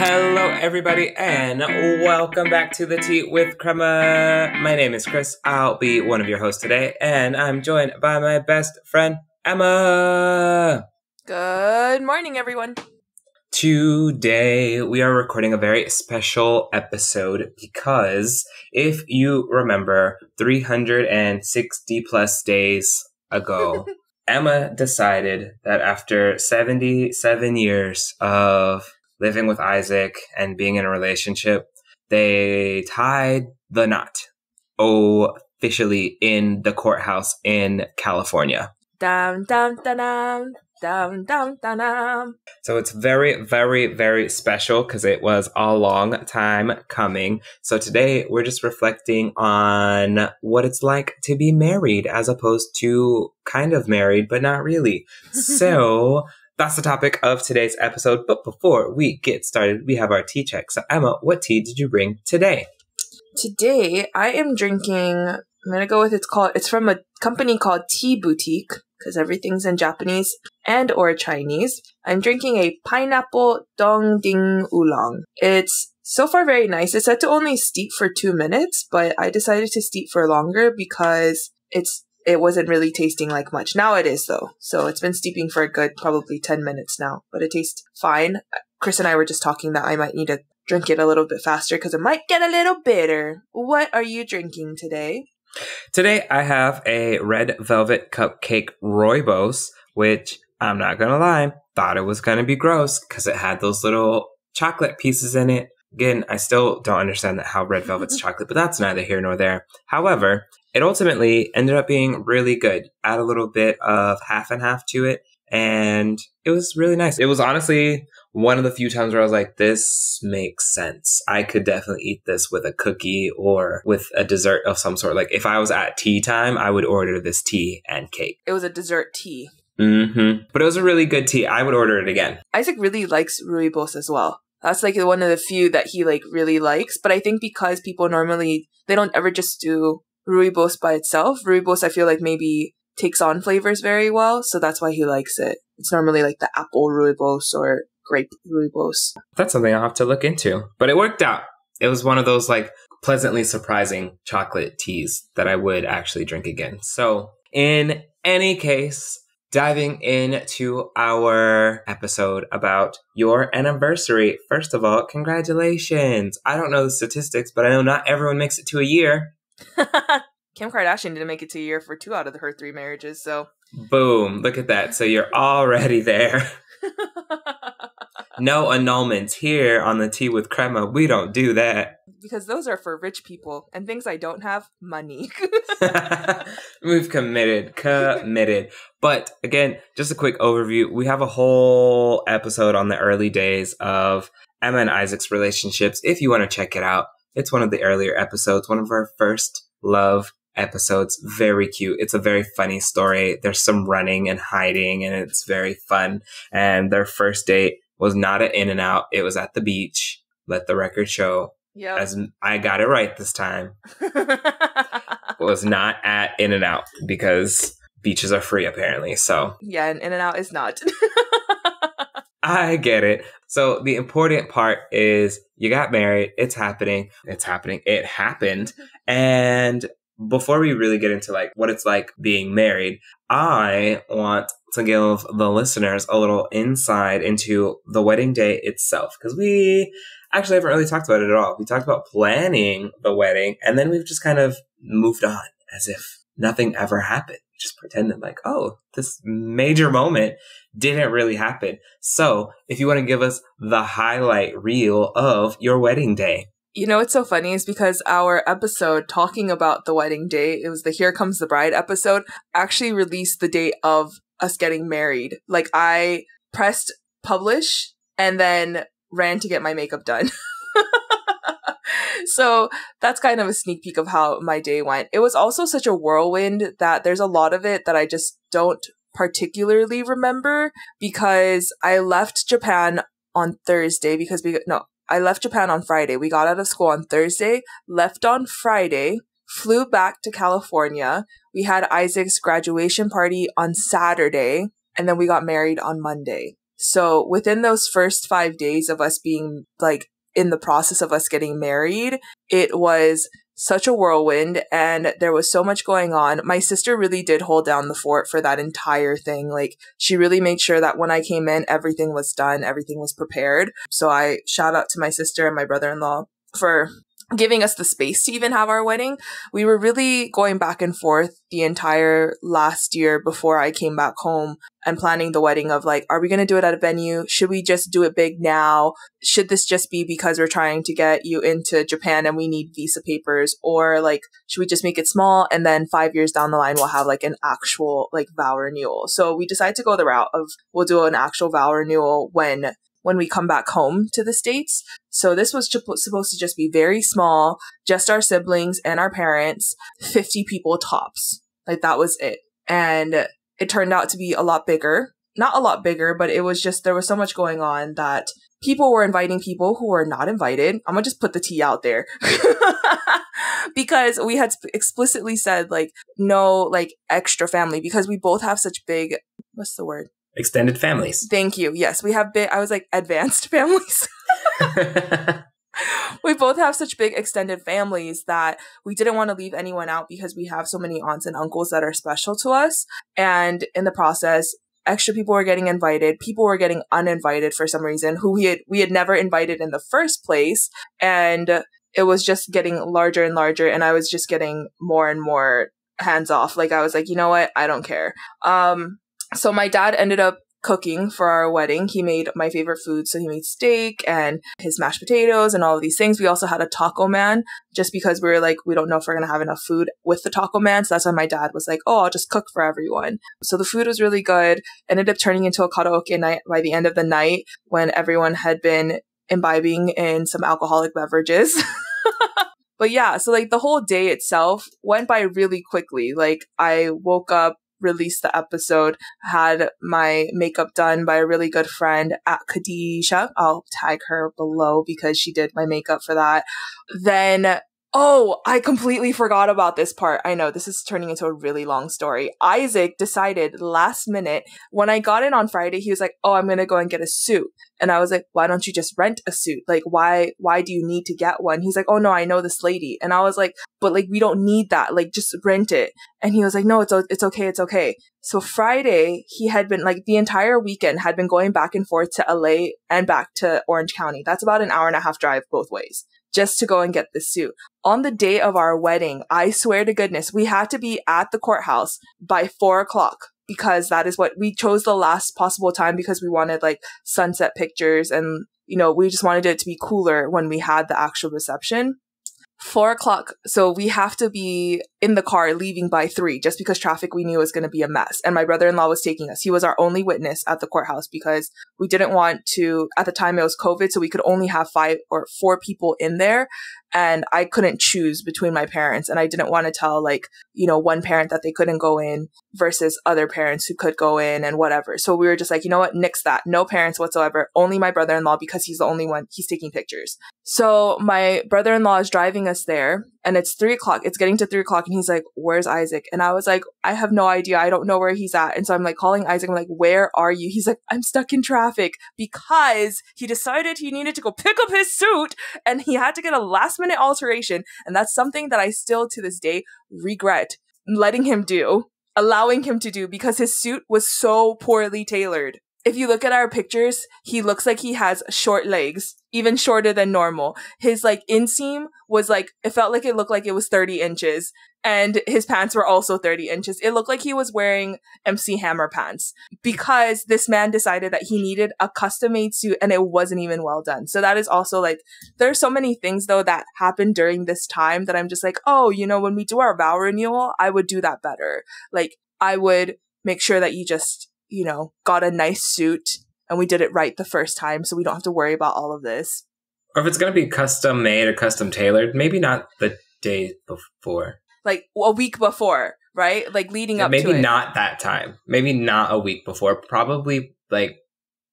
Hello, everybody, and welcome back to the Tea with Crema. My name is Chris. I'll be one of your hosts today, and I'm joined by my best friend, Emma. Good morning, everyone. Today, we are recording a very special episode because if you remember 360 plus days ago, Emma decided that after 77 years of living with Isaac and being in a relationship, they tied the knot officially in the courthouse in California. Down, down, down, down, down, down, down, down. So it's very, very, very special because it was a long time coming. So today we're just reflecting on what it's like to be married as opposed to kind of married, but not really. So that's the topic of today's episode. But before we get started, we have our tea check. So Emma, what tea did you bring today? Today, I am drinking, I'm going to go with it's from a company called Tea Boutique, because everything's in Japanese and or Chinese. I'm drinking a pineapple dong ding oolong. It's so far very nice. It's said to only steep for 2 minutes, but I decided to steep for longer because it wasn't really tasting like much. Now it is though. So it's been steeping for a good probably 10 minutes now, but it tastes fine. Chris and I were just talking that I might need to drink it a little bit faster because it might get a little bitter. What are you drinking today? Today, I have a red velvet cupcake rooibos, which I'm not going to lie, thought it was going to be gross because it had those little chocolate pieces in it. Again, I still don't understand how red velvet's chocolate, but that's neither here nor there. However, it ultimately ended up being really good. Add a little bit of half and half to it, and it was really nice. It was honestly one of the few times where I was like, this makes sense. I could definitely eat this with a cookie or with a dessert of some sort. Like if I was at tea time, I would order this tea and cake. It was a dessert tea. Mm-hmm. But it was a really good tea. I would order it again. Isaac really likes rooibos as well. That's like one of the few that he really likes. But I think because people normally, they don't ever just do rooibos by itself. Rooibos, I feel like maybe takes on flavors very well. So that's why he likes it. It's normally like the apple rooibos or grape rooibos. That's something I'll have to look into. But it worked out. It was one of those like pleasantly surprising chocolate teas that I would actually drink again. So in any case, diving into our episode about your anniversary. First of all, congratulations. I don't know the statistics, but I know not everyone makes it to a year. Kim Kardashian didn't make it to a year for 2 out of her 3 marriages, so. Boom. Look at that. So you're already there. No annulments here on the Tea with Crema. We don't do that. Because those are for rich people and things I don't have, money. We've committed. But again, just a quick overview. We have a whole episode on the early days of Emma and Isaac's relationships. If you want to check it out, it's one of the earlier episodes, one of our first love episodes. Very cute. It's a very funny story. There's some running and hiding and it's very fun. And their first date was not at In-N-Out. It was at the beach. Let the record show. Yep. As I got it right this time. It was not at In-N-Out because beaches are free apparently. So yeah, and In-N-Out is not. I get it. So the important part is you got married. It's happening. It happened. And before we really get into like what it's like being married, I want to give the listeners a little insight into the wedding day itself. Because we actually haven't really talked about it at all. We talked about planning the wedding and then we've just kind of moved on as if nothing ever happened. Just pretended like, oh, this major moment didn't really happen. So if you want to give us the highlight reel of your wedding day. You know what's so funny is because our episode talking about the wedding day, it was the Here Comes the Bride episode, actually released the day of us getting married. Like I pressed publish and then ran to get my makeup done. So that's kind of a sneak peek of how my day went. It was also such a whirlwind that there's a lot of it that I just don't particularly remember because I left Japan on Thursday I left Japan on Friday. We got out of school on Thursday, left on Friday, flew back to California. We had Isaac's graduation party on Saturday, and then we got married on Monday. So within those first 5 days of us being like in the process of us getting married, it was such a whirlwind and there was so much going on. My sister really did hold down the fort for that entire thing. Like, she really made sure that when I came in, everything was done, everything was prepared. So I shout out to my sister and my brother-in-law for giving us the space to even have our wedding. We were really going back and forth the entire last year before I came back home and planning the wedding of like, are we going to do it at a venue? Should we just do it big now? Should this just be because we're trying to get you into Japan and we need visa papers? Or like, should we just make it small and then 5 years down the line, we'll have like an actual like vow renewal? So we decided to go the route of we'll do an actual vow renewal when we come back home to the States. So this was supposed to just be very small, just our siblings and our parents, 50 people tops. Like, that was it. And it turned out to be a lot bigger. Not a lot bigger, but it was just, there was so much going on that people were inviting people who were not invited. I'm gonna just put the tea out there. Because we had explicitly said, like, no, like, extra family, because we both have such big, what's the word? Extended families. Thank you. Yes, we have I was like, advanced families. We both have such big extended families that we didn't want to leave anyone out because we have so many aunts and uncles that are special to us. And in the process, extra people were getting invited. People were getting uninvited for some reason, who we had never invited in the first place. And it was just getting larger and larger. And I was just getting more and more hands off. Like, I was like, you know what? I don't care. So my dad ended up cooking for our wedding. He made my favorite food. So he made steak and his mashed potatoes and all of these things. We also had a taco man just because we were like, we don't know if we're going to have enough food with the taco man. So that's why my dad was like, oh, I'll just cook for everyone. So the food was really good. Ended up turning into a karaoke night by the end of the night when everyone had been imbibing in some alcoholic beverages. But yeah, so like the whole day itself went by really quickly. Like, I woke up, released the episode, had my makeup done by a really good friend at Khadijah. I'll tag her below because she did my makeup for that. Then, oh, I completely forgot about this part. I know this is turning into a really long story. Isaac decided last minute, when I got in on Friday, he was like, oh, I'm going to go and get a suit. And I was like, why don't you just rent a suit? Like, why do you need to get one? He's like, oh no, I know this lady. And I was like, but like, we don't need that. Like, just rent it. And he was like, no, it's okay. It's okay. So Friday, he had been like the entire weekend had been going back and forth to LA and back to Orange County. That's about an hour and a half drive both ways, just to go and get the suit. On the day of our wedding, I swear to goodness, we had to be at the courthouse by 4:00 because that is what we chose, the last possible time, because we wanted like sunset pictures and, you know, we just wanted it to be cooler when we had the actual reception. 4:00. So we have to be in the car leaving by 3 just because traffic we knew was going to be a mess. And my brother-in-law was taking us. He was our only witness at the courthouse because we didn't want to, at the time it was COVID, so we could only have 5 or 4 people in there. And I couldn't choose between my parents. And I didn't want to tell like, you know, one parent that they couldn't go in versus other parents who could go in and whatever. So we were just like, you know what? Nix that. No parents whatsoever. Only my brother-in-law because he's the only one. He's taking pictures. So my brother-in-law is driving us there and it's 3:00. It's getting to 3:00 and he's like, where's Isaac? And I was like, I have no idea. I don't know where he's at. And so I'm like calling Isaac. I'm like, where are you? He's like, I'm stuck in traffic because he decided he needed to go pick up his suit and he had to get a last minute alteration. And that's something that I still to this day regret allowing him to do because his suit was so poorly tailored. If you look at our pictures, he looks like he has short legs, even shorter than normal. His like inseam was like, it felt like it looked like it was 30 inches. And his pants were also 30 inches. It looked like he was wearing MC Hammer pants because this man decided that he needed a custom made suit and it wasn't even well done. So that is also like, there are so many things though that happened during this time that I'm just like, oh, you know, when we do our vow renewal, I would do that better. Like I would make sure that you just, you know, got a nice suit and we did it right the first time. So we don't have to worry about all of this. Or if it's going to be custom made or custom tailored, maybe not the day before. Like a week before, right? Like leading up to it. Maybe not that time. Maybe not a week before. Probably like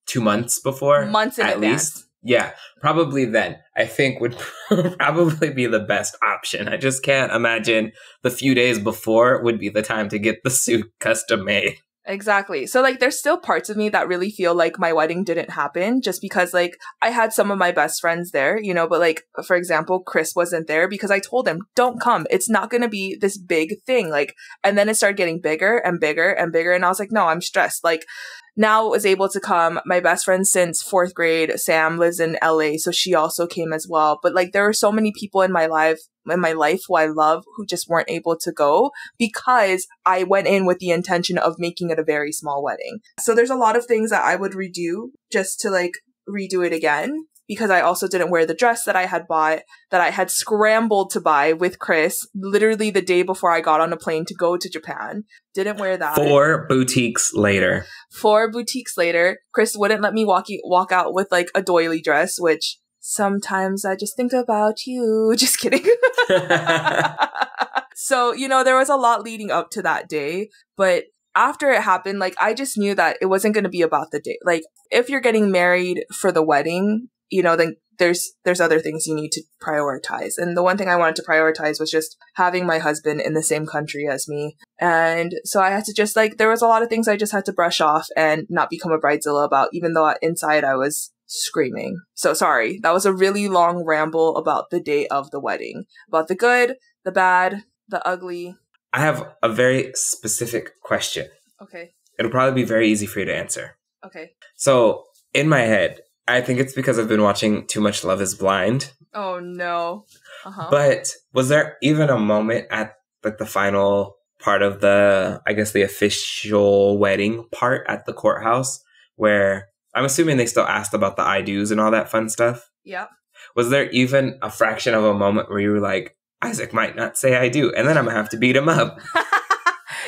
2 months before. Months in at advance. Least. Yeah, probably then. I think would probably be the best option. I just can't imagine the few days before would be the time to get the suit custom made. Exactly. So like there's still parts of me that really feel like my wedding didn't happen just because like I had some of my best friends there, you know, but like for example, Chris wasn't there because I told him, "Don't come. It's not going to be this big thing." Like, and then it started getting bigger and bigger and bigger, and I was like, "No, I'm stressed." Like now was able to come. My best friend since 4th grade, Sam, lives in LA, so she also came as well. But like there were so many people in my life who I love who just weren't able to go because I went in with the intention of making it a very small wedding. So there's a lot of things that I would redo just to like redo it again. Because I also didn't wear the dress that I had bought, that I had scrambled to buy with Chris, literally the day before I got on a plane to go to Japan. Didn't wear that. 4 boutiques later. 4 boutiques later, Chris wouldn't let me walk out with like a doily dress, which sometimes I just think about you. Just kidding. So, you know, there was a lot leading up to that day, but after it happened, like I just knew that it wasn't going to be about the day. Like if you're getting married for the wedding, you know, then there's other things you need to prioritize. And the one thing I wanted to prioritize was just having my husband in the same country as me. And so I had to just like, there was a lot of things I just had to brush off and not become a bridezilla about, even though inside I was screaming. So sorry. That was a really long ramble about the day of the wedding, about the good, the bad, the ugly. I have a very specific question. Okay. It'll probably be very easy for you to answer. Okay. So in my head, I think it's because I've been watching too much Love is Blind. Oh, no. Uh-huh. But was there even a moment at like the final part of the official wedding part at the courthouse where I'm assuming they still asked about the I do's and all that fun stuff? Yeah. Was there even a fraction of a moment where you were like, Isaac might not say I do, and then I'm going to have to beat him up?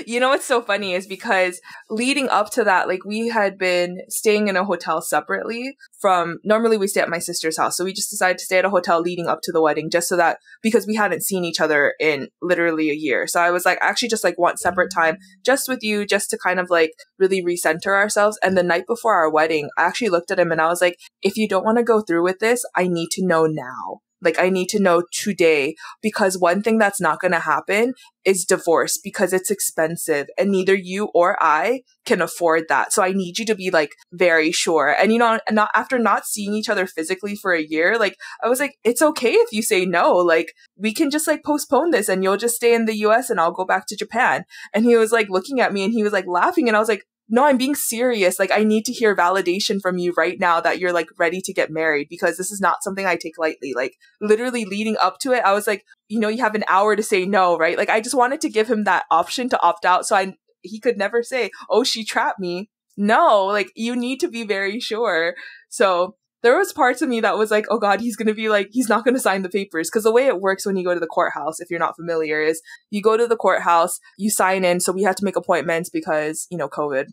You know what's so funny is because leading up to that, like we had been staying in a hotel separately from, normally we stay at my sister's house. So we just decided to stay at a hotel leading up to the wedding just so that, because we hadn't seen each other in literally a year. So I was like, I actually just like want separate time just with you, just to kind of like really recenter ourselves. And the night before our wedding, I actually looked at him and I was like, if you don't want to go through with this, I need to know now. Like, I need to know today, because one thing that's not going to happen is divorce, because it's expensive and neither you or I can afford that. So I need you to be like very sure. And, you know, not after not seeing each other physically for a year, like I was like, it's okay if you say no, like we can just like postpone this and you'll just stay in the US and I'll go back to Japan. And he was like looking at me and he was like laughing and I was like, no, I'm being serious. Like, I need to hear validation from you right now that you're like ready to get married, because this is not something I take lightly. Like, literally leading up to it, I was like, you know, you have an hour to say no, right? Like, I just wanted to give him that option to opt out. So he could never say, oh, she trapped me. No, like, you need to be very sure. So there was parts of me that was like, oh God, he's going to be like, he's not going to sign the papers. Because the way it works when you go to the courthouse, if you're not familiar, is you go to the courthouse, you sign in. So we had to make appointments because, you know, COVID.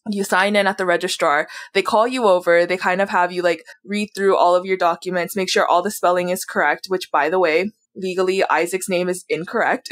You sign in at the registrar. They call you over. They kind of have you like read through all of your documents, make sure all the spelling is correct, which, by the way, legally, Isaac's name is incorrect.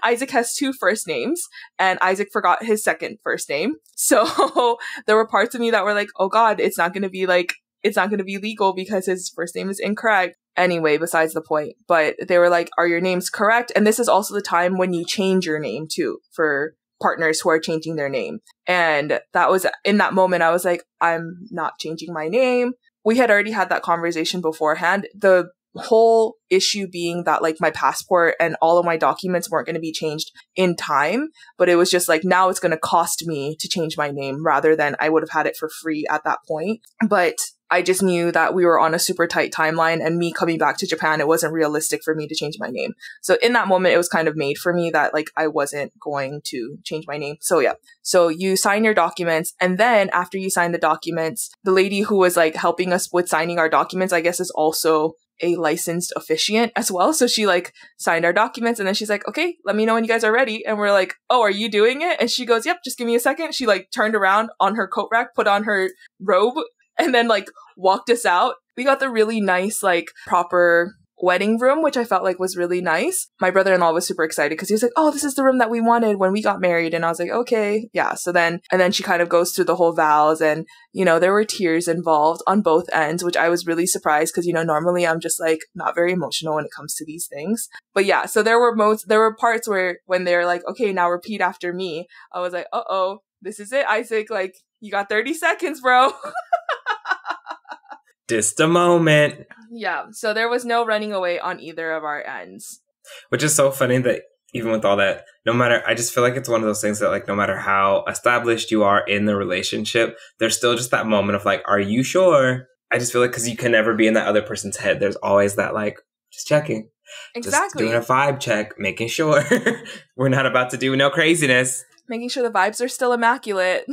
Isaac has 2 first names and Isaac forgot his second first name. So there were parts of me that were like, oh God, it's not going to be legal because his first name is incorrect. Anyway, besides the point. But they were like, are your names correct? And this is also the time when you change your name too, for partners who are changing their name. And that was, in that moment, I was like, I'm not changing my name. We had already had that conversation beforehand. The whole issue being that like my passport and all of my documents weren't going to be changed in time, but it was just like, now it's going to cost me to change my name rather than I would have had it for free at that point. But I just knew that we were on a super tight timeline, and me coming back to Japan, it wasn't realistic for me to change my name. So in that moment, it was kind of made for me that like I wasn't going to change my name. So yeah. So you sign your documents, and then after you sign the documents, the lady who was like helping us with signing our documents, I guess, is also a licensed officiant as well. So she like signed our documents and then she's like, okay, let me know when you guys are ready. And we're like, oh, are you doing it? And she goes, yep, just give me a second. She like turned around on her coat rack, put on her robe, and then like walked us out. We got the really nice, like proper wedding room, which I felt like was really nice. My brother-in-law was super excited because he was like, oh, this is the room that we wanted when we got married. And I was like, okay, yeah. So then, and then she kind of goes through the whole vows, and, you know, there were tears involved on both ends, which I was really surprised because, you know, normally I'm just like not very emotional when it comes to these things. But yeah, so there were parts where when they're like, okay, now repeat after me, I was like, uh-oh, this is it, Isaac. Like, you got 30 seconds, bro. Just a moment. Yeah, so there was no running away on either of our ends. Which is so funny that even with all that, I just feel like it's one of those things that like no matter how established you are in the relationship, there's still just that moment of like, are you sure? I just feel like because you can never be in that other person's head. There's always that like, just checking. Exactly. Just doing a vibe check, making sure we're not about to do no craziness. Making sure the vibes are still immaculate.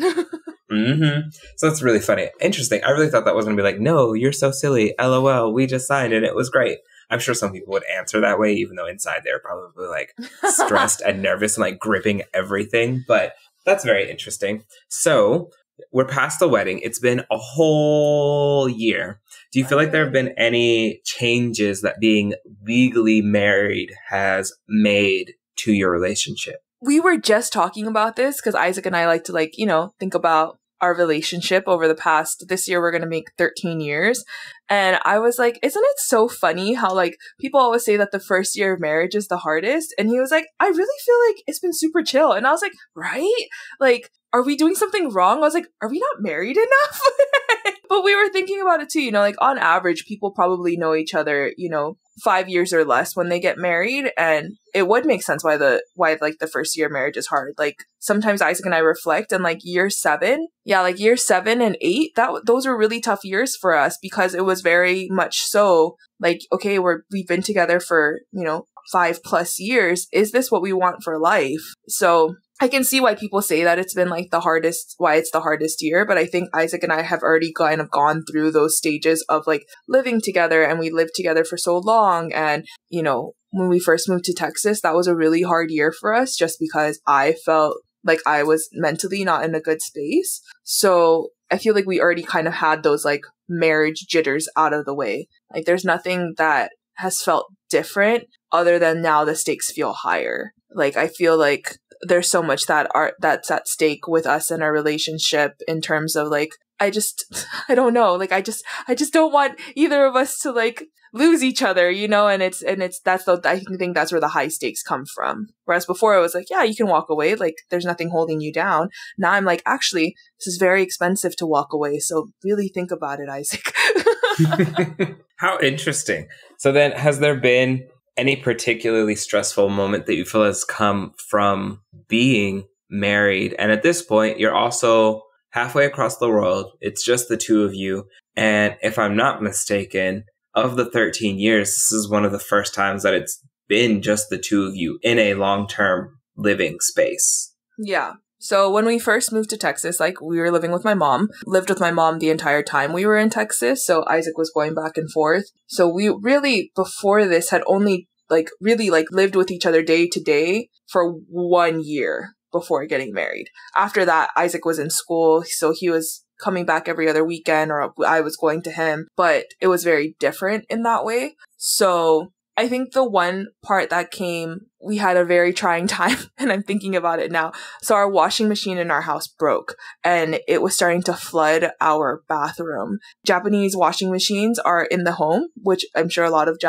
Mm-hmm. So it's really funny. Interesting. I really thought that was going to be like, no, you're so silly. LOL. We just signed and it was great. I'm sure some people would answer that way, even though inside they're probably like stressed and nervous and like gripping everything. But that's very interesting. So we're past the wedding. It's been a whole year. Do you feel like there have been any changes that being legally married has made to your relationship? We were just talking about this because Isaac and I like to like, you know, think about our relationship over the past, this year we're going to make 13 years. And I was like, isn't it so funny how like people always say that the first year of marriage is the hardest? And he was like, I really feel like it's been super chill. And I was like, right? Like, are we doing something wrong? I was like, are we not married enough? But we were thinking about it too, you know, like on average, people probably know each other, you know, 5 years or less when they get married. And it would make sense why like the first year of marriage is hard. Like sometimes Isaac and I reflect and like year 7 and 8, those were really tough years for us because it was very much so like, okay, we've been together for, you know, 5+ years. Is this what we want for life? So I can see why people say that it's been like why it's the hardest year. But I think Isaac and I have already kind of gone through those stages of like living together, and we lived together for so long. And, you know, when we first moved to Texas, that was a really hard year for us just because I felt like I was mentally not in a good space. So I feel like we already kind of had those like marriage jitters out of the way. Like there's nothing that has felt different other than now the stakes feel higher. Like I feel like there's so much that's at stake with us in our relationship in terms of like, I don't know. Like I just don't want either of us to like lose each other, you know, I think that's where the high stakes come from. Whereas before it was like, yeah, you can walk away. Like there's nothing holding you down. Now I'm like, actually, this is very expensive to walk away. So really think about it, Isaac. How interesting. So then has there been any particularly stressful moment that you feel has come from being married? And at this point, you're also halfway across the world. It's just the two of you. And if I'm not mistaken, of the 13 years, this is one of the first times that it's been just the two of you in a long-term living space. Yeah. So when we first moved to Texas, like we were lived with my mom the entire time we were in Texas. So Isaac was going back and forth. So we really, before this, had only like really like lived with each other day to day for 1 year before getting married. After that, Isaac was in school. So he was coming back every other weekend, or I was going to him, but it was very different in that way. So I think the one part that we had a very trying time, and I'm thinking about it now. So our washing machine in our house broke, and it was starting to flood our bathroom. Japanese washing machines are in the home, which I'm sure a lot of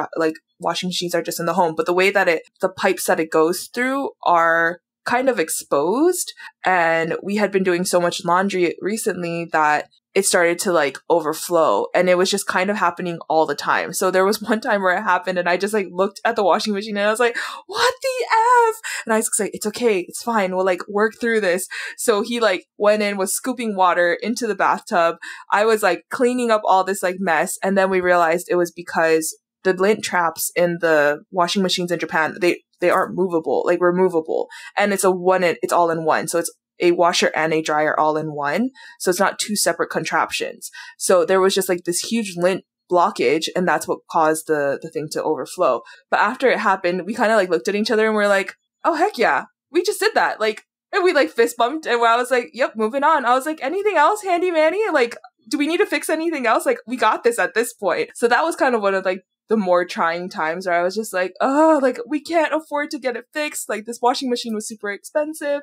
washing machines are just in the home. But the way that the pipes that it goes through are kind of exposed, and we had been doing so much laundry recently that it started to like overflow, and it was just kind of happening all the time. So there was one time where it happened, and I just like looked at the washing machine and I was like, what the F? And I was like, it's okay, it's fine, we'll like work through this. So he like went in, was scooping water into the bathtub. I was like cleaning up all this like mess, and then we realized it was because the lint traps in the washing machines in Japan, they aren't movable, like removable. And it's all in one. So it's a washer and a dryer all in one. So it's not two separate contraptions. So there was just like this huge lint blockage, and that's what caused the thing to overflow. But after it happened, we kind of like looked at each other and we're like, oh heck yeah, we just did that. Like, and we like fist bumped, and I was like, yep, moving on. I was like, anything else, handy manny? Like, do we need to fix anything else? Like, we got this at this point. So that was kind of one of like the more trying times where I was just like, oh, like we can't afford to get it fixed. Like this washing machine was super expensive.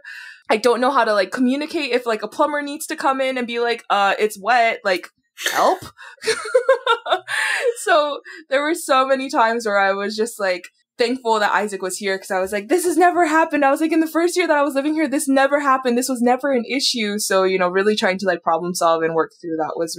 I don't know how to like communicate if like a plumber needs to come in and be like, it's wet, like help. So there were so many times where I was just like thankful that Izak was here, because I was like, this has never happened. I was like, in the first year that I was living here, this never happened. This was never an issue. So, you know, really trying to like problem solve and work through that was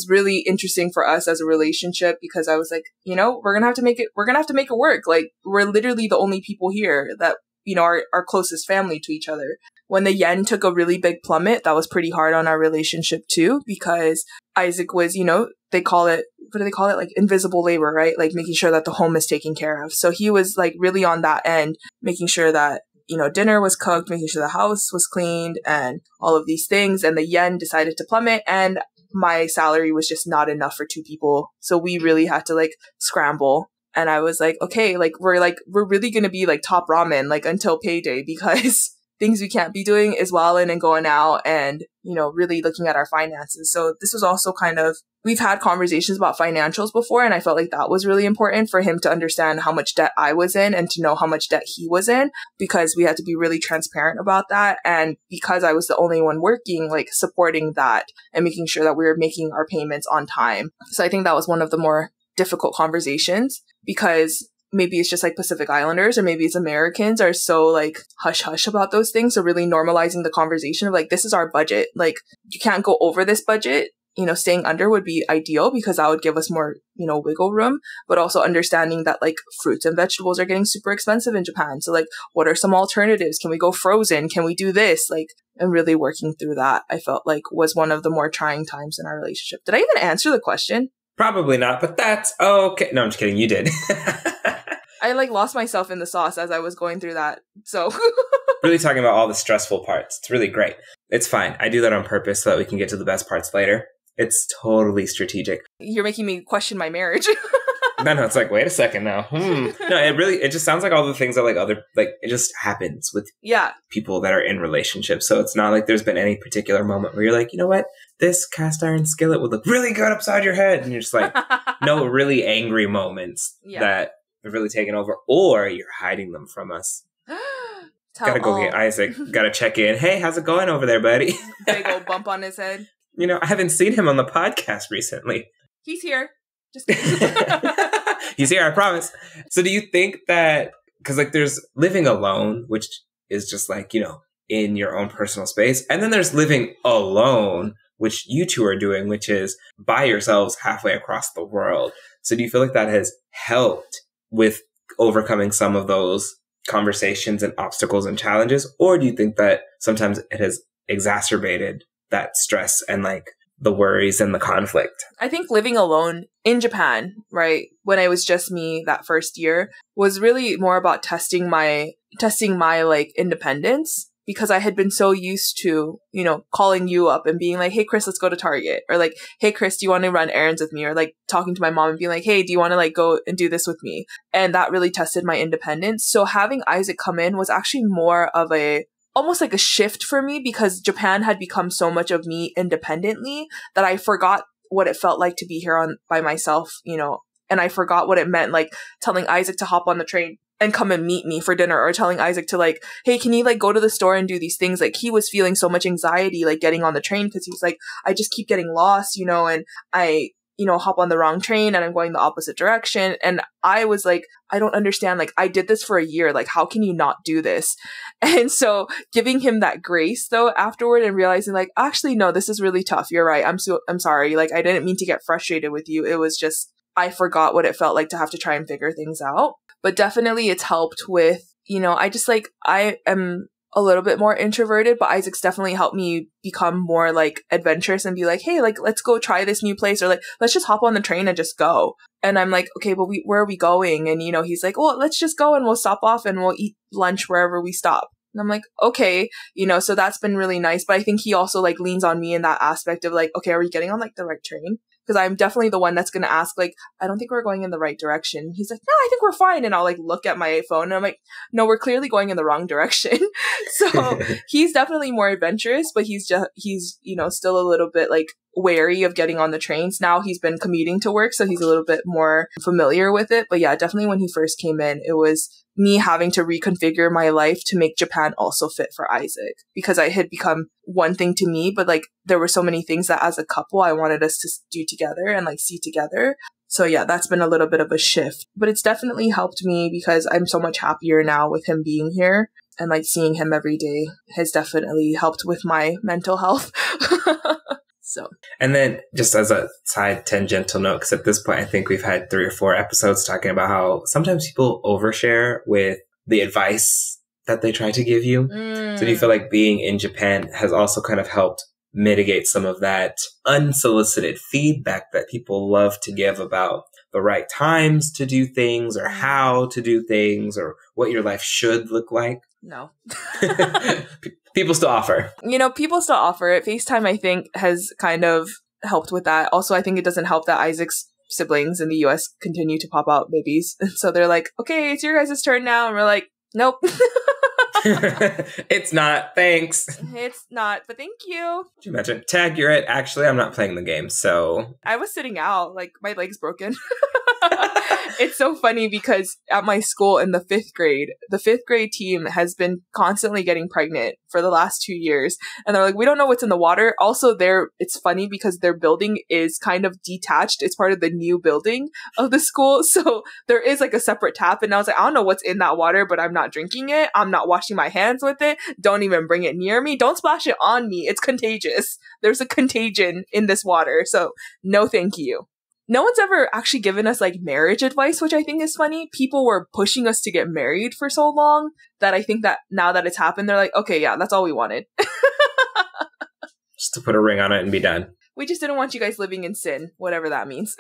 really interesting for us as a relationship, because I was like, you know, we're going to have to make it work. Like, we're literally the only people here that, you know, are our closest family to each other. When the yen took a really big plummet, that was pretty hard on our relationship too, because Izak was, you know, what do they call it? Like invisible labor, right? Like making sure that the home is taken care of. So he was like really on that end, making sure that, you know, dinner was cooked, making sure the house was cleaned and all of these things. And the yen decided to plummet, and my salary was just not enough for 2 people. So we really had to like scramble. And I was like, okay, like we're really going to be like top ramen, like until payday, because things we can't be doing is wilding and going out and, you know, really looking at our finances. So this was also kind of, we've had conversations about financials before, and I felt like that was really important for him to understand how much debt I was in and to know how much debt he was in, because we had to be really transparent about that. And because I was the only one working, like supporting that and making sure that we were making our payments on time. So I think that was one of the more difficult conversations, because maybe it's just like Pacific Islanders, or maybe it's Americans are so like hush hush about those things. So really normalizing the conversation of like, this is our budget. Like you can't go over this budget. You know, staying under would be ideal, because that would give us more, you know, wiggle room, but also understanding that like fruits and vegetables are getting super expensive in Japan. So like, what are some alternatives? Can we go frozen? Can we do this? Like, and really working through that, I felt like was one of the more trying times in our relationship. Did I even answer the question? Probably not, but that's okay. No, I'm just kidding. You did. I like lost myself in the sauce as I was going through that. So really talking about all the stressful parts. It's really great. It's fine. I do that on purpose so that we can get to the best parts later. It's totally strategic. You're making me question my marriage. No, it's like, wait a second now. No, it just sounds like all the things that it just happens with people that are in relationships. So it's not like there's been any particular moment where you're like, you know what? This cast iron skillet would look really good upside your head. And you're just like, no really angry moments that have really taken over, or you're hiding them from us. Gotta go get Izak. Gotta check in. Hey, how's it going over there, buddy? Big old bump on his head. You know, I haven't seen him on the podcast recently. He's here. Just kidding. He's here, I promise. So do you think that, because like there's living alone, which is just like, you know, in your own personal space. And then there's living alone, which you two are doing, which is by yourselves halfway across the world. So do you feel like that has helped with overcoming some of those conversations and obstacles and challenges? Or do you think that sometimes it has exacerbated that stress and like the worries and the conflict? I think living alone in Japan, right, when it was just me that first year, was really more about testing my like independence, because I had been so used to, you know, calling you up and being like, hey Chris, let's go to Target, or like, hey Chris, do you want to run errands with me, or like talking to my mom and being like, hey, do you want to like go and do this with me? And that really tested my independence. So having Izak come in was actually more of almost like a shift for me, because Japan had become so much of me independently that I forgot what it felt like to be here by myself, you know, and I forgot what it meant, like telling Izak to hop on the train and come and meet me for dinner, or telling Izak to like, hey, can you like go to the store and do these things? Like he was feeling so much anxiety, like getting on the train, because he was like, I just keep getting lost, you know, and I, you know, hop on the wrong train and I'm going the opposite direction. And I was like, I don't understand. Like, I did this for a year. Like, how can you not do this? And so giving him that grace though afterward, and realizing like, actually, no, this is really tough. You're right. I'm sorry. Like, I didn't mean to get frustrated with you. It was just, I forgot what it felt like to have to try and figure things out. But definitely it's helped with, you know, I am a little bit more introverted, but Izak's definitely helped me become more like adventurous and be like, hey, like, let's go try this new place, or like, let's just hop on the train and just go. And I'm like, okay, but where are we going? And, you know, he's like, well, let's just go and we'll stop off and we'll eat lunch wherever we stop. And I'm like, okay, you know, so that's been really nice. But I think he also like leans on me in that aspect of like, okay, are we getting on like the right train? Because I'm definitely the one that's going to ask, like, I don't think we're going in the right direction. He's like, no, I think we're fine. And I'll like look at my phone and I'm like, no, we're clearly going in the wrong direction. So he's definitely more adventurous, but he's, you know, still a little bit like wary of getting on the trains. Now he's been commuting to work, so he's a little bit more familiar with it. But yeah, definitely when he first came in, it was me having to reconfigure my life to make Japan also fit for Isaac, because I had become one thing to me, but like there were so many things that as a couple I wanted us to do together and like see together. So yeah, that's been a little bit of a shift, but it's definitely helped me because I'm so much happier now with him being here, and like seeing him every day has definitely helped with my mental health. So, and then just as a side tangential note, because at this point I think we've had 3 or 4 episodes talking about how sometimes people overshare with the advice that they try to give you. So do you feel like being in Japan has also kind of helped mitigate some of that unsolicited feedback that people love to give about the right times to do things, or how to do things, or what your life should look like? No. People still offer. People still offer it. FaceTime, I think, has kind of helped with that. Also, I think it doesn't help that Isaac's siblings in the US continue to pop out babies. And so they're like, okay, it's your guys' turn now. And we're like, nope. It's not. Thanks. It's not, but thank you. Could you imagine? Tag, you're it. Actually, I'm not playing the game, so. I was sitting out, like my leg's broken. It's so funny because at my school in the 5th grade team has been constantly getting pregnant for the last 2 years. And they're like, we don't know what's in the water. Also, it's funny because their building is kind of detached. It's part of the new building of the school. So there is like a separate tap. And I was like, I don't know what's in that water, but I'm not drinking it. I'm not washing my hands with it. Don't even bring it near me. Don't splash it on me. It's contagious. There's a contagion in this water. So no, thank you. No one's ever actually given us like marriage advice, which I think is funny. People were pushing us to get married for so long that I think that now that it's happened, they're like, okay, yeah, that's all we wanted. Just to put a ring on it and be done. We just didn't want you guys living in sin, whatever that means.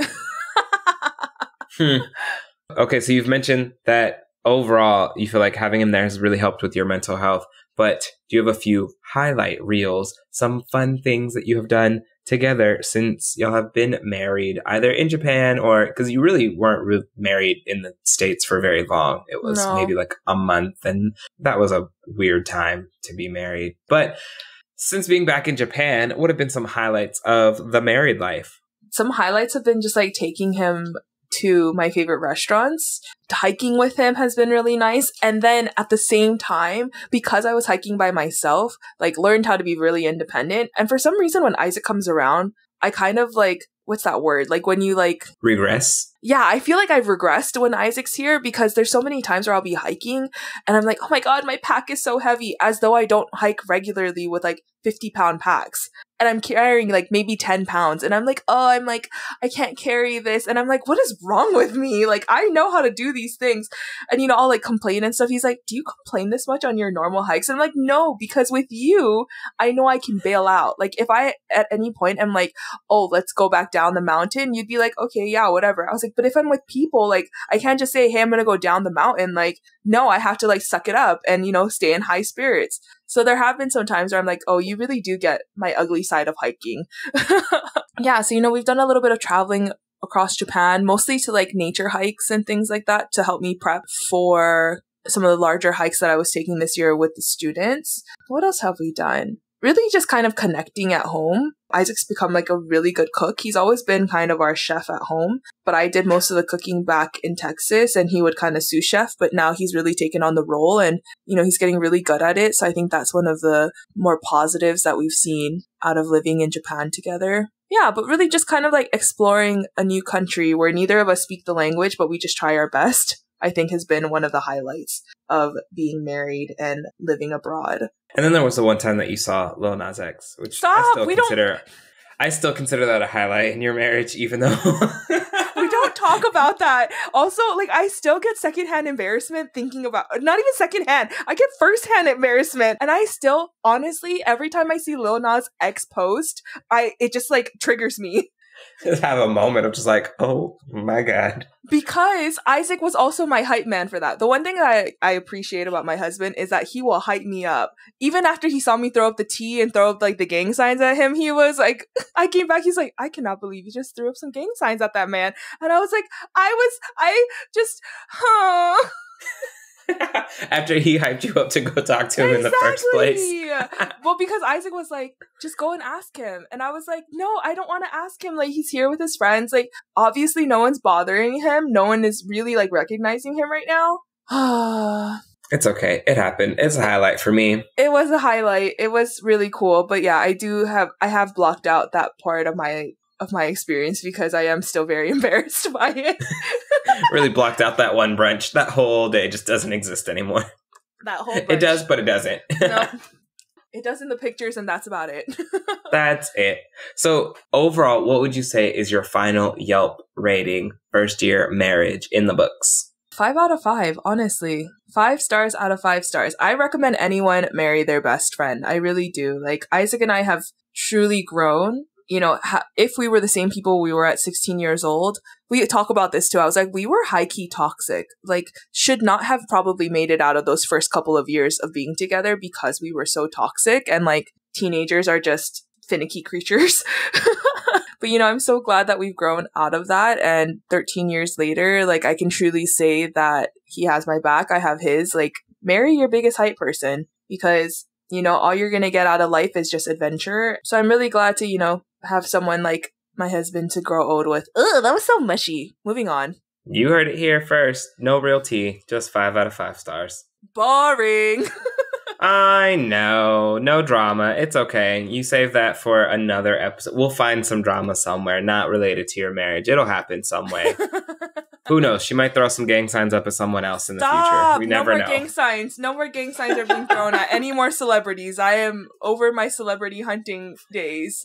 Okay, so you've mentioned that overall you feel like having him there has really helped with your mental health. But do you have a few highlight reels, some fun things that you have done together since y'all have been married, either in Japan or, because you really weren't married in the States for very long. It was maybe like a month, and that was a weird time to be married. But since being back in Japan, what have been some highlights of the married life? Some highlights have been just like taking him to my favorite restaurants. Hiking with him has been really nice. And then at the same time, because I was hiking by myself, like learned how to be really independent. And for some reason, when Isaac comes around, I kind of like, what's that word? Like when you like... Regress? Yeah, I feel like I've regressed when Isaac's here, because there's so many times where I'll be hiking and I'm like, oh my God, my pack is so heavy, as though I don't hike regularly with like 50-pound packs. And I'm carrying like maybe 10 pounds. And I'm like, I can't carry this. And I'm like, what is wrong with me? Like, I know how to do these things. And, I'll like complain and stuff. He's like, do you complain this much on your normal hikes? And I'm like, no, because with you, I know I can bail out. Like if I at any point am like, oh, let's go back down the mountain, you'd be like, okay, yeah, whatever. I was like, but if I'm with people, like I can't just say, hey, I'm going to go down the mountain. Like, no, I have to like suck it up and, stay in high spirits. So there have been some times where I'm like, oh, you really do get my ugly side of hiking. Yeah. So, we've done a little bit of traveling across Japan, mostly to like nature hikes and things like that to help me prep for some of the larger hikes that I was taking this year with the students. What else have we done? Really just kind of connecting at home. Isaac's become like a really good cook. He's always been kind of our chef at home, but I did most of the cooking back in Texas and he would kind of sous chef, but now he's really taken on the role and, he's getting really good at it. So I think that's one of the more positives that we've seen out of living in Japan together. Yeah, but really just kind of like exploring a new country where neither of us speak the language, but we just try our best, I think has been one of the highlights of being married and living abroad. And then there was the one time that you saw Lil Nas X, which I still consider that a highlight in your marriage, even though we don't talk about that. Also, like I still get secondhand embarrassment thinking about, not even secondhand, I get firsthand embarrassment. And I still, honestly, every time I see Lil Nas X post, it just like triggers me. Just have a moment of just like, oh my God. Because Isaac was also my hype man for that. The one thing that I appreciate about my husband is that he will hype me up. Even after he saw me throw up the tea and throw up like the gang signs at him, he was like, I came back, he's like, I cannot believe you just threw up some gang signs at that man. And I was like, After he hyped you up to go talk to him in the first place. Well, because Isaac was like, just go and ask him. And I was like, no, I don't want to ask him. Like, he's here with his friends. Like, obviously no one's bothering him. No one is really like recognizing him right now. It's okay. It happened. It's a highlight for me. It was a highlight. It was really cool. But yeah, I have blocked out that part of my experience because I am still very embarrassed by it. Really blocked out that one brunch. That whole day just doesn't exist anymore. That whole brunch. It does, but it doesn't. No, it does in the pictures, and that's about it. That's it. So overall, what would you say is your final Yelp rating, first year marriage in the books? 5 out of 5, honestly. 5 stars out of 5 stars. I recommend anyone marry their best friend. I really do. Like, Isaac and I have truly grown. You know, if we were the same people we were at 16 years old, we talk about this too. I was like, we were high-key toxic. Like, should not have probably made it out of those first couple of years of being together because we were so toxic. And like, teenagers are just finicky creatures. But, you know, I'm so glad that we've grown out of that. And 13 years later, like, I can truly say that he has my back. I have his. Like, marry your biggest hype person because, you know, all you're going to get out of life is just adventure. So I'm really glad to, you know, have someone like my husband to grow old with. Ugh, that was so mushy. Moving on. You heard it here first. No real tea. Just 5 out of 5 stars. Boring. I know. No drama. It's okay. You save that for another episode. We'll find some drama somewhere not related to your marriage. It'll happen some way. Who knows? She might throw some gang signs up at someone else in the future. We never know. No more gang signs. No more gang signs are being thrown at any more celebrities. I am over my celebrity hunting days.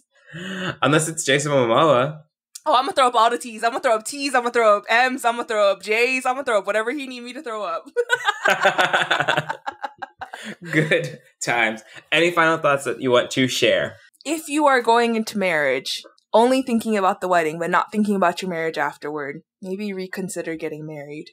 Unless it's Jason Momoa. Oh, I'm going to throw up all the T's. I'm going to throw up T's. I'm going to throw up M's. I'm going to throw up J's. I'm going to throw up whatever he need me to throw up. Good times. Any final thoughts that you want to share? If you are going into marriage, only thinking about the wedding, but not thinking about your marriage afterward, maybe reconsider getting married.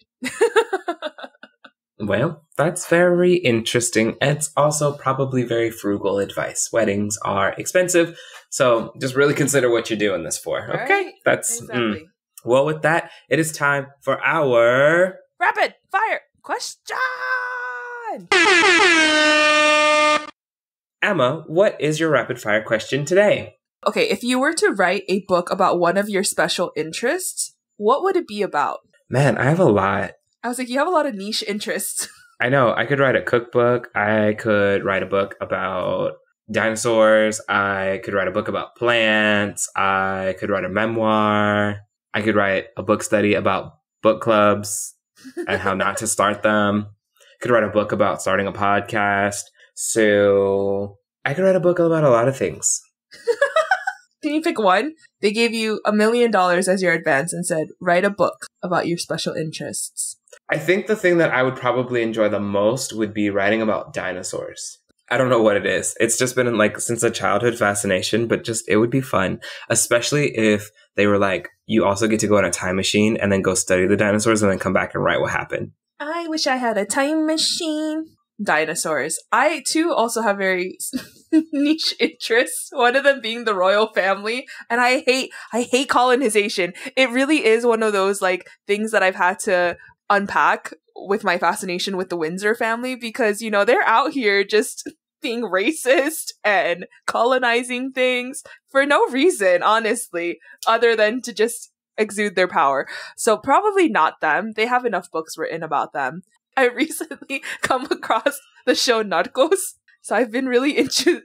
Well, that's very interesting. It's also probably very frugal advice. Weddings are expensive, so just really consider what you're doing this for. Right? Okay? That's exactly. Well, with that, it is time for our rapid fire question. Emma, what is your rapid fire question today? Okay, if you were to write a book about one of your special interests, what would it be about? Man, I have a lot. I was like, you have a lot of niche interests. I know. I could write a cookbook. I could write a book about dinosaurs. I could write a book about plants. I could write a memoir. I could write a book study about book clubs and how not to start them. I could write a book about starting a podcast. So I could write a book about a lot of things. Can you pick one? They gave you $1 million as your advance and said, write a book about your special interests. I think the thing that I would probably enjoy the most would be writing about dinosaurs. I don't know what it is. It's just been like since a childhood fascination, but just it would be fun, especially if they were like, you also get to go in a time machine and then go study the dinosaurs and then come back and write what happened. I wish I had a time machine. Dinosaurs. I too also have very niche interests. One of them being the royal family, and I hate colonization. It really is one of those like things that I've had to unpack with my fascination with the Windsor family because, you know, they're out here just being racist and colonizing things for no reason, honestly, other than to just exude their power. So probably not them. They have enough books written about them. I recently come across the show Narcos, so I've been really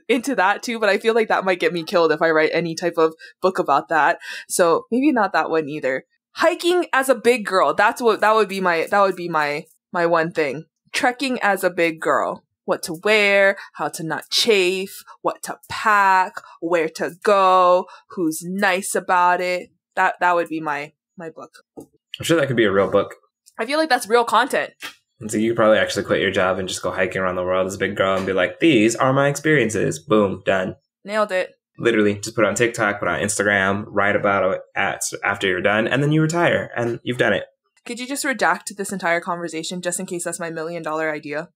into that too, but I feel like that might get me killed if I write any type of book about that. So maybe not that one either. Hiking as a big girl. That would be my one thing. Trekking as a big girl. What to wear, how to not chafe, what to pack, where to go, who's nice about it. That would be my book. I'm sure that could be a real book. I feel like that's real content. And so you could probably actually quit your job and just go hiking around the world as a big girl and be like, these are my experiences. Boom, done. Nailed it. Literally, just put it on TikTok, put it on Instagram, write about it after you're done, and then you retire, and you've done it. Could you just redact this entire conversation just in case that's my $1 million idea?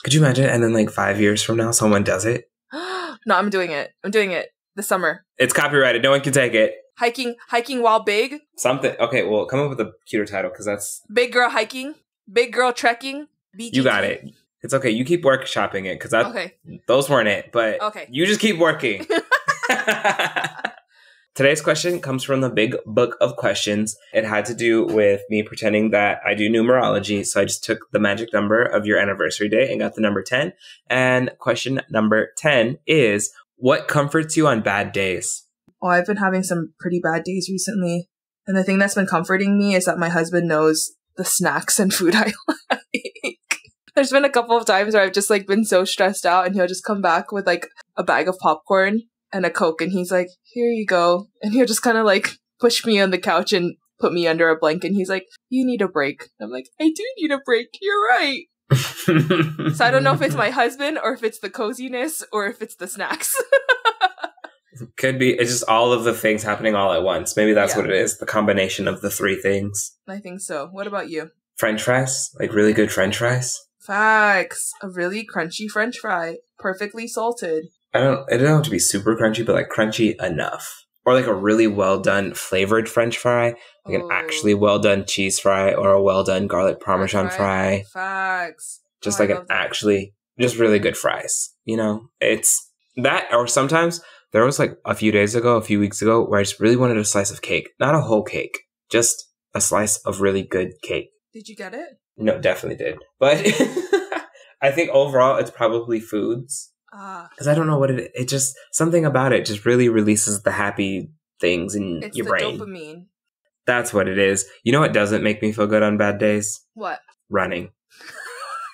Could you imagine? And then like 5 years from now, someone does it? No, I'm doing it. I'm doing it this summer. It's copyrighted. No one can take it. Hiking while big? Something. Okay, well, come up with a cuter title because that's... Big girl hiking? Big girl trekking? You got it. It's okay. You keep workshopping it because Okay. those weren't it, but Okay. you just keep working. Today's question comes from the big book of questions. It had to do with me pretending that I do numerology. So I just took the magic number of your anniversary day and got the number 10. And question number 10 is, what comforts you on bad days? Oh, I've been having some pretty bad days recently. And the thing that's been comforting me is that my husband knows the snacks and food I like. There's been a couple of times where I've just like been so stressed out and he'll just come back with like a bag of popcorn and a Coke, and he's like, here you go. And he'll just kind of like push me on the couch and put me under a blanket. And he's like, you need a break. I'm like, I do need a break. You're right. So I don't know if it's my husband or if it's the coziness or if it's the snacks. Could be. It's just all of the things happening all at once. Maybe that's what it is. The combination of the three things. I think so. What about you? French fries? Like really good French fries? Facts. A really crunchy French fry. Perfectly salted. It don't have to be super crunchy, but like crunchy enough. Or like a really well done flavored French fry. Like an actually well done cheese fry or a well done garlic parmesan fry. Facts. Just like an actually, just really good fries. You know, it's that. Or sometimes there was like a few weeks ago, where I just really wanted a slice of cake. Not a whole cake, just a slice of really good cake. Did you get it? No, definitely did. But I think overall it's probably foods. Because I don't know what it just, something about it just really releases the happy things in your brain. It's the dopamine. That's what it is. You know what doesn't make me feel good on bad days? What? Running.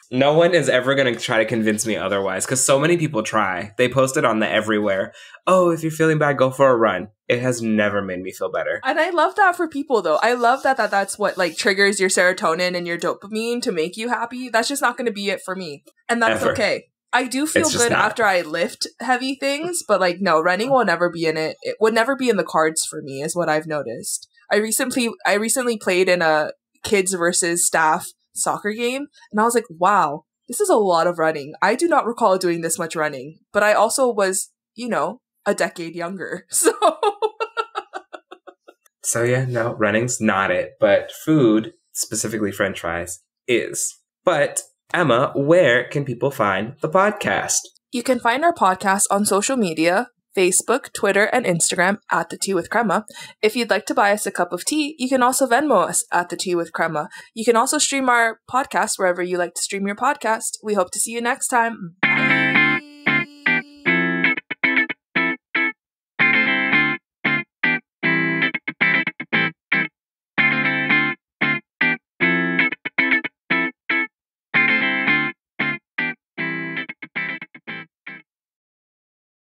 No one is ever going to try to convince me otherwise, because so many people try. They post it on the everywhere. Oh, if you're feeling bad, go for a run. It has never made me feel better. And I love that for people, though. I love that's what like triggers your serotonin and your dopamine to make you happy. That's just not going to be it for me. And that's okay. I do feel good after I lift heavy things, but like, no, running will never be in it. It would never be in the cards for me, is what I've noticed. I recently played in a kids versus staff soccer game, and I was like, wow, this is a lot of running. I do not recall doing this much running, but I also was, a decade younger. So yeah, no, running's not it, but food, specifically French fries, is. But Emma, where can people find the podcast? You can find our podcast on social media, Facebook, Twitter, and Instagram at The Tea with Crema. If you'd like to buy us a cup of tea, you can also Venmo us at The Tea with Crema. You can also stream our podcast wherever you like to stream your podcast. We hope to see you next time. Bye.